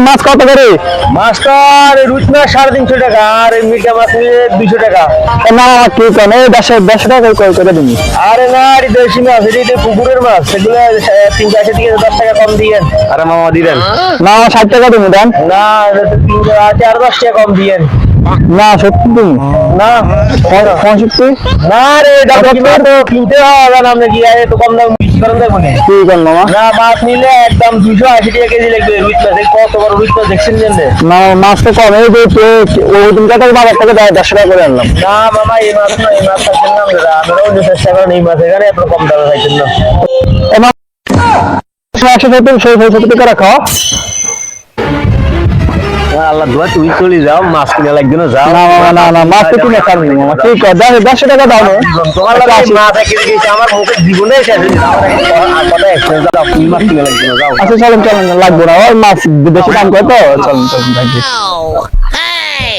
মাছ কত করে? মাছটা রুই মাছ 350 টাকা আর মিঠা মাছ নিলে 200 টাকা। না কি কেন 100 টাকা করে দিন। আরে না আরে দেশি মাছ এটা পুকুরের মাছ সেগুলো 380 থেকে 10 টাকা কম দিয়েন। আরে মামা দিবেন না 60 টাকা দিন দেন। না 3 10 টাকা কম দিয়েন। না সত্যি দিন না 65 না রে দাদা কি মাছ কিনতে হবে না আমরা কি আরে তো কম দাম বিক্রি করেন দেবো না। কি করেন মামা? না মাছ নিলে একদম 280 টাকা কেজি লাগবে রুই মাছ। কত বড় রুই মাছ দেখছেন জানেন? না মাছ তো কম এই যে ওই দিন টাকা বাবার টাকা 150 টাকা করে আনলাম। না মামা এই মাছ না এই মাছ খাইছেন না আমরা আমরাও যে চেষ্টা করেন এই মাছ এখানে এত কম দামে খাইছেন না। 170 টাকা রাখো। আল্লাহ দোয়া তুমি চলে যাও মাছ কিনা লাগবে না যাও। না মাছ তো কিনে খাবি মামা ঠিক আছে 150 টাকা দাও না। তোমার লাগে মাছ কিনে দিয়েছে আমার মুখে জীবনে শেষ হয়ে যাবে। আমার কথা এক্সপেরিয়েন্স দাও তুমি মাছ কিনা লাগবে না যাও। আচ্ছা চলেন লাগবে না ওই মাছ বেশি দাম কত চলেন থাকি। Hey!